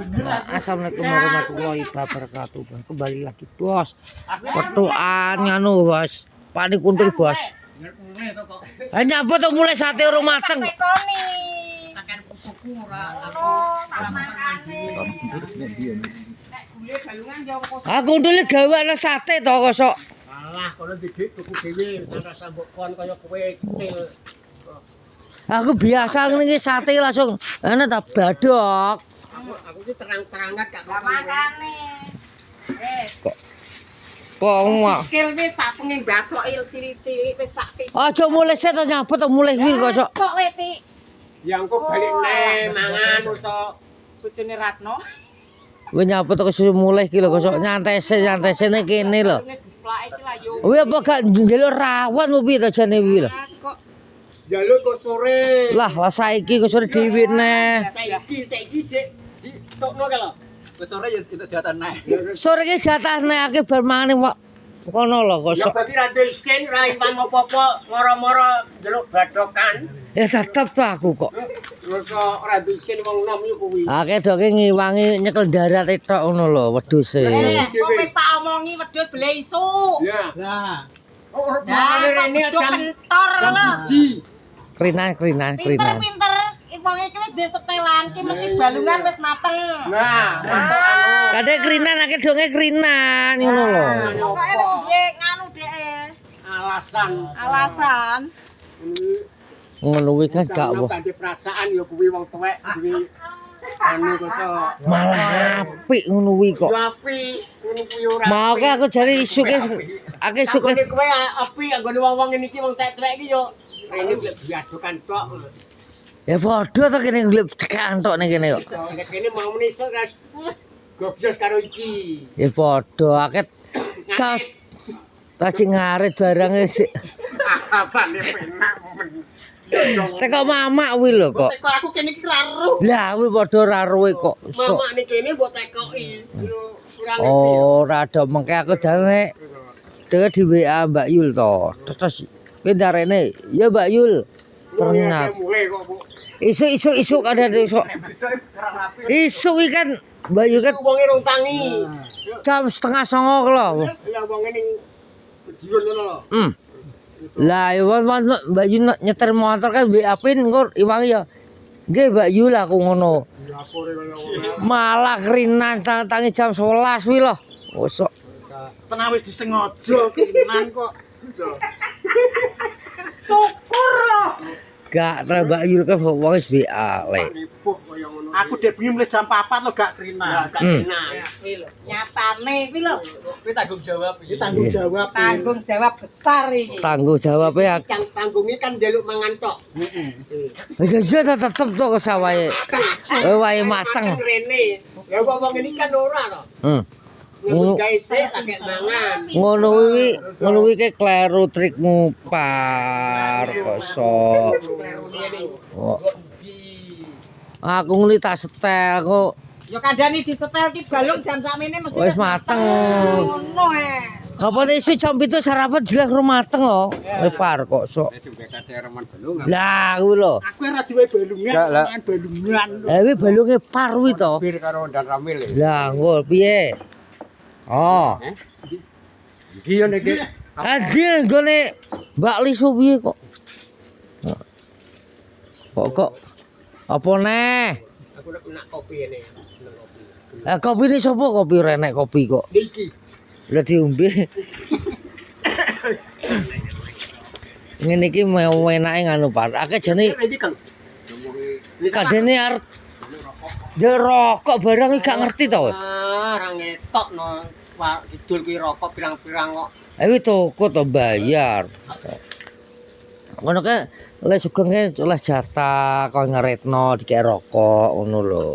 Assalamualaikum warahmatullahi wabarakatuh. Kembali lagi bos. Petuan nganu bos. Panik kuntul bos. Hanya apa tuh mulai sate urung mateng. Aku kuntule gawe ana sate to kosok. Alah kono didik tuku dhewe rasa mbok kon kaya kowe kecil. Aku biasa ngene iki sate langsung ana ta badok. Aku ki terang-terangan gak makane. Kok mak. Kil wis tak pengen bathok cilik-cilik wis tak pik. Aja mulai set to nyabut to mulai wir kosok. Kok kowe Tik? Ya engko balik neh mangan usah Bojone Ratno. Wis nyabut to kesusu mulai iki lho kosok nyantai-sene kene lho. Diplake iki lah yo. Kowe apa gak njaluk rawon opo piye to jane kuwi lho. Kok jaluk kok sore. Lah saiki kok sore dhewe neh. Saiki jek ditokno ke lho. Wis sore ya itu jatah neh. Sore iki jatah nek akeh bar mangane kok kono lho Ya kosok. bagi ra isin ra iman apa-apa moro-moro njaluk badokan. Ya tetep to aku kok. Rasa ora isin wong nom yo kuwi. Akeh doke ngiwangi nyekel darat tok ngono lho wedhuse. kok wis tak omongi wedhus bele isuk. Ya. Lah. Oh, Nah, rene kok jam kentor lho. Krinan. Pinter-pinter wong iki wis duwe setelan ki mesti balungan wis mateng. Nah, mantap anu. Kadhe krinan akeh donge krinan ngono lho. Pokoke wis duwe nganu dheke. Alasan. Ngono kuwi kan gak Ono apa. ganti perasaan ya kuwi wong tuwek duwe anu kok. Malah apik ngono kuwi kok. Yo apik, ngono kuwi ora. Mau ke aku jare isuke akeh suke. Anggone kowe apik, anggone wong-wong ngene iki wong tuwek iki yo rene blek diadokan tok. Ya padha to kene glep cekan tok ning kene kok. Nek kene mau menisuk ras goblos karo iki. Ya padha akeh cas. Taci ngarit barange sik. Asane penak men. Teko mamak kuwi lho kok. Teko aku kene iki ra ro. Lah kuwi padha ra ruwe kok. Mamak ning kene mbok tekoki. Yo ora ngerti. Oh, rada mengke aku jane dhewe di WA Mbak Yul to. Terus pindah rene, ya Mbak Yul. Ternyata Mulai kok, Bu. isu kada isu. Isu iki kan Mbak Yul kan Wonge rong tangi. jam 8:30 lho. Ya wonge ning Bediun ngono lho. Lah ya Mbak Yul nyetir motor kan WA pin engko iwangi ya. Nggih Mbak Yul aku ngono. Lapore kaya ngono. Malah krinan tangi jam 11 kuwi lho. Osok. Tenan wis disengaja kinan kok. Syukur lho. Gak tra Mbak Yul kan wong wis WA lek. Nipuh kaya ngono. Aku dek bengi mulai jam 4 lo gak krinan. Gak kinan. Kuwi lho, nyatane kuwi lho. Kuwi tanggung jawab. Iki tanggung jawab. Tanggung jawab besar iki. Tanggung jawab ya. Cang tanggungi kan njaluk mangan tok. Wis tetep to kesawahe. Wae mateng. Rene. Ya wong ini kan ora to. Nyambut gawe sik lagi mangan. Ngono kuwi ke kleru trikmu par kosok. Oh. Aku ngeli tak setel kok. Ya kandhane disetel ki balung jam sakmene mesti Wis mateng. Ngono Apa isu jam 7 sarapan jelas rum mateng kok. Par kok sok. Lah kuwi lho. Aku ora duwe balungan, mangan balungan. Kuwi balunge par kuwi to. Bir karo Ndang Ramil. Lah engko piye? Oh. Iki yo nek Adi nggone Mbak Lisu piye kok? Kok apa neh? aku nak kopi ini. Kopi. Kopi ini sapa kopi renek kopi kok? Iki. Lah diombe. Ngene iki mau enake nganu Pak. Akeh jane Iki Kang. kadene arep dia rokok barang iki gak ngerti to. Ora ngetok no. Pak Kidul kuwi rokok pirang-pirang kok. Kuwi toko to bayar. Ngono ke oleh sugeng oleh jatah kok ngeretno dikek rokok ngono lho.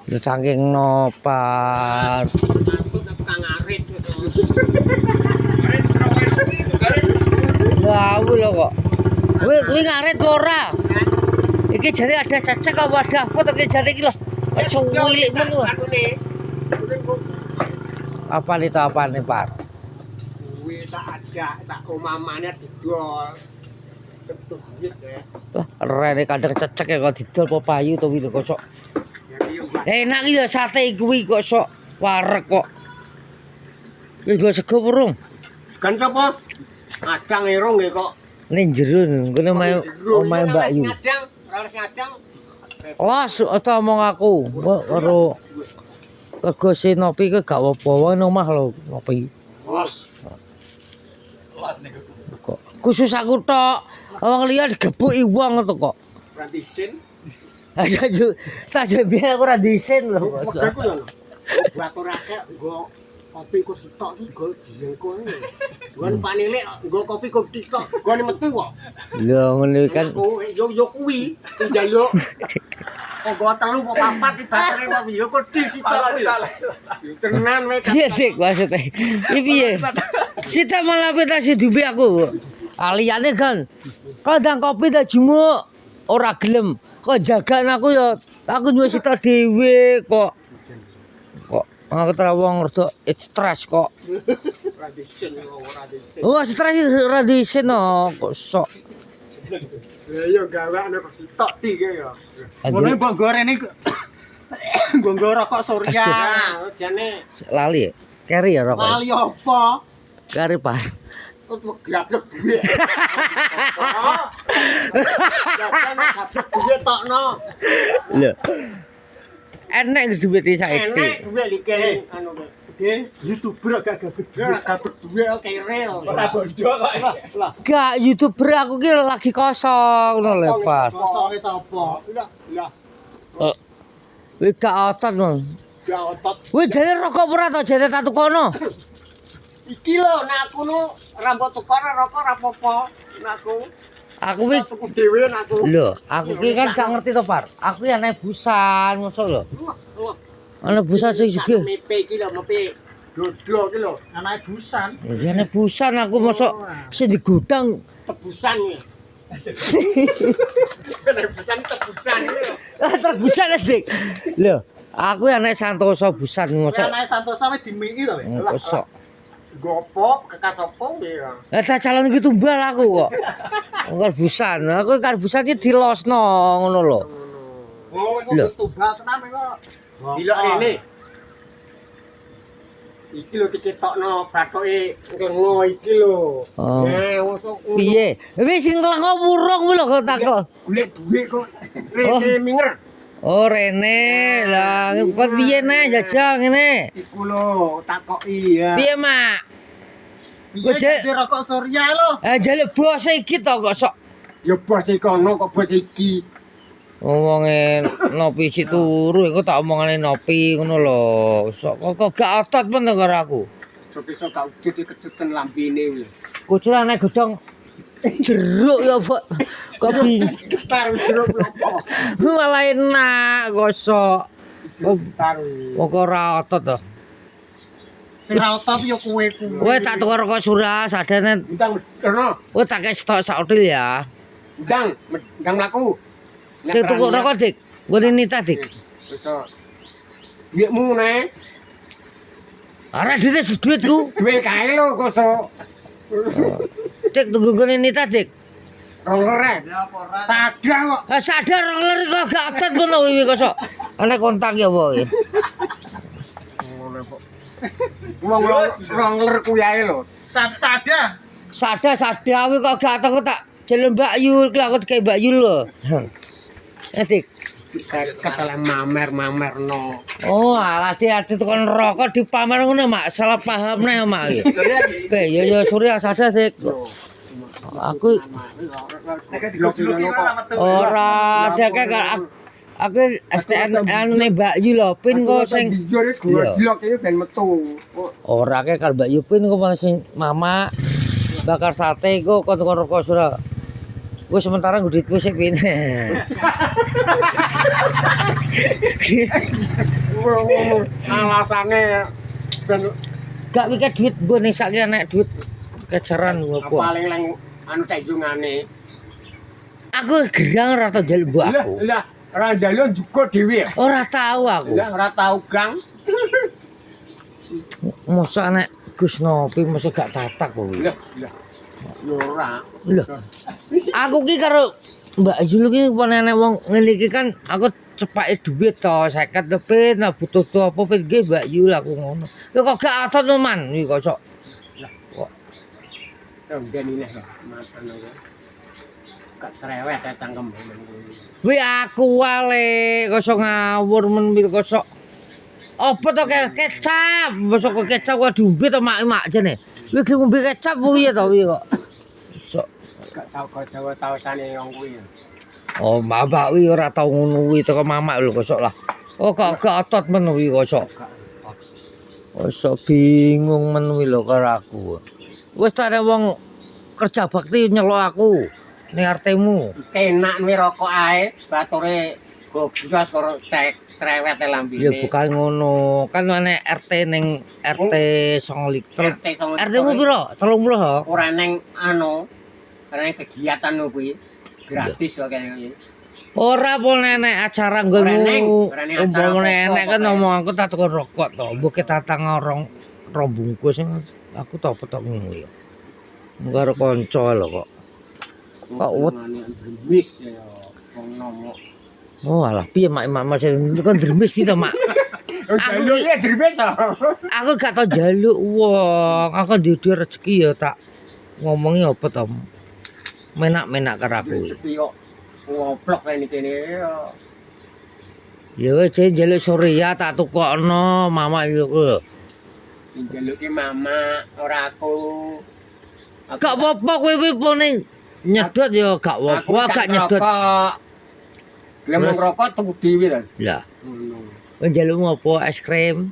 Ya cangking nopar. Kang arit. Lah kuwi lho kok. Kuwi ngaret ora. Iki jare ada cacak apa ada apa to iki jare iki lho. Cuwilik men lho. Apa nih Pak? Kuwi sak ada sak omamane didol. Ketut duit ya. Lah rene kadang cecek ya kok didol apa payu to kuwi lho kosok. Enak iki lho sate kuwi kok sok wareg kok. Wis go sego burung. Kan sapa? Adang irung nggih kok. Ning jero ngono omahe Mbak Yu. Ngadang, ora harus ngadang. Los ata omong aku karo kego Sinopi ke gak apa-apa wae nang omah lho ngopi. Los. Kok khusus aku tok. Wong liya digebuki wong to kok. Ora disin. Saja biar aku ora disin lho. Wegaku yo. Baturake nggo kopi ku sitok iki nggo dijengko. Nggon panilek nggo kopi ku sitok, nggone metu kok. Lho ngene kan Yo kuwi sing njaluk. Nggo telu kok papat di batere kok yo kok sitok kuwi lho. Tenan wae. piye dik maksudnya. Iki piye? Sita malah petasi duwe aku. Aliyane kan kadang kopi tak jumuk ora gelem. Kok jagan aku ya aku nyuwun sita dhewe kok. Kok aku trawong rada stres kok. Ora disin ora disin. Oh, stres ora disin kok sok. Ya yo gawakne kok sitok iki yo. Ngono mbok gorene nggo rokok Surya. Nah, jane Lali ya? Keri ya rokok. Lali apa? Keri par. kok grablek duwe. Grablek duwe tokno. Lho. Enek duwe saiki. Enek duwe likene anu kok. Ge, YouTuber gak gabut. Ora gabut duwe kayak real. Ora bondo kok. Lah, Gak YouTuber aku ki lagi kosong ngono lho, Par. Kosonge sapa? lah. Wis gak otot ngono. Gak otot. Wis jane rokok ora to jane tak tukono. Iki lho nek aku nu rambut tukar rokok ora apa-apa. Nek aku Aku wis tuku dhewe nek aku. lho, aku ki kan gak ngerti to, Par. Aku ya nek busan ngono lho. Ana busan sing sugih. Mepe iki lho, mepe dodo iki lho. Anake busan. Ya nek busan aku mosok sing digudang Tebusan ya. Nek busan tebusan iki lho. terbusan Dik. Lho, aku ya nek Santoso busan mosok. Anake Santosa wis dimiki to, weh. Mosok. Gopo kekas opo ya. Lah tak calon iki tumbal aku kok. Engko busan, aku karo busan iki dilosno ngono lho. Oh, Lho. kok tubal tenan kok. Dilok rene. Iki lho diketokno bathoke lengo iki lho. Oh. Nah, wosok Piye? Wis sing lengo wurung lho kok tak kok. golek duit kok. Rene minger. Oh Rene, lah kok piye nek jajal ngene? Iku lho takoki ya. Piye, Mak? Piye Jek. jadi rokok Surya lho? Jaluk bos iki to kok sok. Ya bos iki kono kok bos iki. Ngomonge nopi si turu iku tak omongane nopi ngono lho. Sok kok gak otot men karo aku. Sok-sok gak ujud kejutan lambene kuwi. Kucuran nek godhong jeruk ya, Pak. Kok bingung. Getar jeruk opo? Malah enak kosok. Getar. Kok ora otot to. Sing ra otot yo kowe kuwi. Kowe tak tukar rokok surah sadene. Ndang kono. Kowe tak kei stok sak hotel ya. Ndang mlaku. Dik tuku rokok, Dik. Nggone nita, Dik. Wis. Duitmu ne? Ora duitku. Duit kae lho koso. Dik tunggu nggone nita, Dik. Roller. Sadar kok. Sadar roller kok gak otot ngono wiwi kosok. Ana kontak ya, Boy. Ngono kok. Wong roller kuwi ae lho. Sada. Sada kuwi kok gak teko tak jelo Mbak Yul, ki aku dikai Mbak Yul lho. Asik. Bisa ketele mamer-mamerno. Oh, alah ati tekan rokok dipamer ngono, Mak. Salah paham nek, Mak. Ya Surya sada sik. Aku ora deke aku STN anune Mbak Yu lho, pin kok sing dijore gojlok iki ben metu. ora ke karo Mbak Yu pin kok malah sing mama bakar sate kok kok rokok Surya. Gue sementara gue duitku sik pin. Alasane ben Gak mikir duit gue nih sakit nek duit kejaran ngopo. paling lang anu tajungane. Aku gerang ora tau njaluk mbok aku. Lah, ora njaluk juga dhewe. Ora tahu aku. Lah ora tau Gang. Mosok nek Gus Nopi mosok gak tatak kok wis. Lah. Yo ora. Lho. Aku ki karo Mbak Jul ki nek wong ngene iki kan aku cepake duit to 50 to pin butuh to apa pin nggih Mbak Yu lah aku ngono. Ya kok gak atot to man iki kok. Romben ini ya, mantan aku. Gak cerewet ya cangkem. Kuwi aku wale kosok ngawur men pil kosok. Apa to kecap, kosok kecap kok duwe to mak jene. Kuwi gelem ngombe kecap kuwi to kuwi kok. Sok. Gak tau kok Jawa-Jawasane wong kuwi. Oh, mbak kuwi ora tau ngono kuwi teko mamak lho kosok lah. Oh, gak otot men kuwi kosok. Kosok bingung men kuwi lho karo aku. Wis tak ada wong kerja bakti nyelok aku ning artemu. Kenak nuwe rokok ae, bature go bus karo cek cerewet e lambene. Ya bukan ngono, kan ana RT ning RT 9 RT song. RT-mu piro? 30 ha? Ora neng ora neng kegiatan lho kuwi. Gratis wae kene. Ora apa nenek acara Ora neng, nggonmu. ora neng acara Umpama apa-apa, nenek kan pokoknya. ngomong aku tak tukar rokok to. Mbok ketatang rong bungkus aku tak petok ngono ya. Karo kanca lho kok. Kok wet. Dremis ya wong nomo. Oh alah piye mak masih kan dremis piye to mak? Jaluk ya dremis. Aku gak tau njaluk wong. Aku duwe rezeki ya tak ngomongi apa to. Menak-menak karo aku. Sepi kok ngoplok kene ya. Ya wis njaluk Surya tak tukokno mama yo. Njaluk ki mama ora aku. Gak apa-apa kowe pone nyedot ya gak Aku apa-apa gak nyedot. Gelem Terus? ngrokok tuku dhewe ta. Lah, Ngono. kowe njalukmu apa es krim?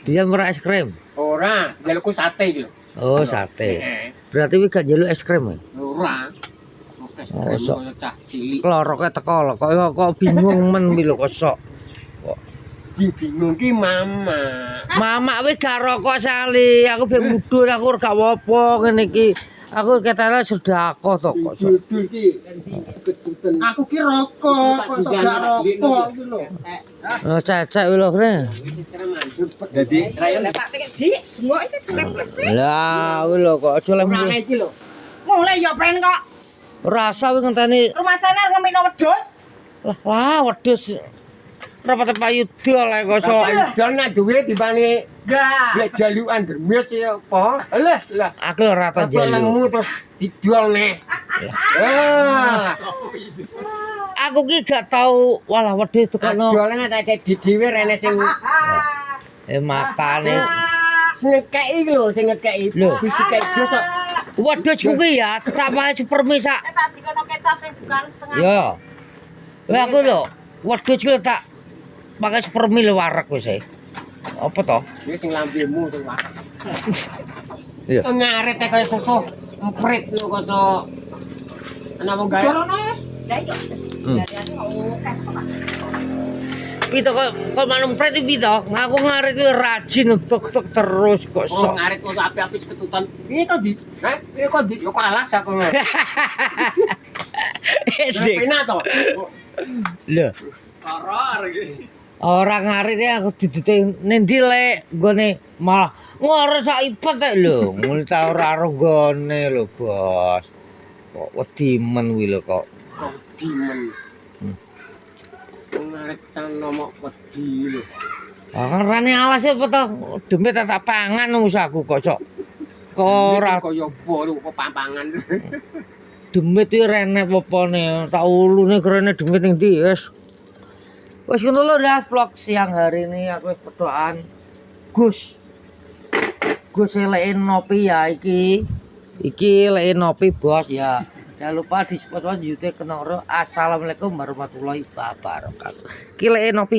Dia merah es krim. Ora, njalukku sate iki lho. Oh, sate. Heeh. Berarti kowe gak njaluk es krim ya? Ora. Oke, Oh, sok. cah cilik. Kloroke teko lho kok bingung men pi lho kosok. Sing bingung ki mama. Mama kowe gak rokok sali, aku ben mudhun aku gak apa-apa ngene iki. Aku ketele sedekah to kok. Sok. Judul ki kejutan. Aku ki rokok, kok sok gak rokok iki lho. Oh, cecek lho kene. Dadi Lah tak tekek dik, bengok iki ceples. Lah, kuwi lho kok aja lem. Ora iki lho. Mulai ya pen kok. Rasa kuwi ngenteni Rumah sana ngemino wedhus. lah wedhus. Rapate payu dol ae kosok. Dol nak duwe dibane Enggak. lek jalukan dermis ya apa? Lah. Aku ora tau Aku njaluk. lemu terus didol neh. Ah, Aku ki gak tau walah wedhus tekono. dolane tak dhewe rene sing Makane sing ngekeki lho, sing ngekeki. Lho. Wis dikeki dosa. wedhus kuwi ya tak pakai supermi sak. Tak jikono kecap sing bukan setengah. Ya. Lah aku lho wedhus kuwi tak pakai supermi lho warek wis e. Apa to? Wis sing lambemu sing wae. Iya. Ngaret kaya susu emprit lho kosok. Ana wong gawe. Lah iya. Hmm. Dari mau kan. Pito kok manung pret iki to. Aku ngarit iki rajin tok terus kok Oh, sok. ngaret kok api-api ketutan. Ini kok di, ini kok di, lo kok alas aku. Dik. Pena to. Lho. Ora ngarit ya aku didite nendi lek nggone malah ngore sak ipet tek lho. Muli ta ora ronggone lho, Bos. Kok wedi men kuwi lho kok. Kok dimen. Ngaret tan nomok wedi lho. Rane alase apa to? Demit tak pangan usahaku kok sok. Kok ora Kaya apa lho kok pampangan. demit iki rene popone. Tak ulune kerene demit ning ndi wis. Wis ngono lho dah vlog siang hari ini aku wis pedokan Gus. Gus elekin nopi ya iki. Iki elekin nopi Bos ya. Jangan lupa di support YouTube Kenoro. Assalamualaikum warahmatullahi wabarakatuh. Iki elekin nopi.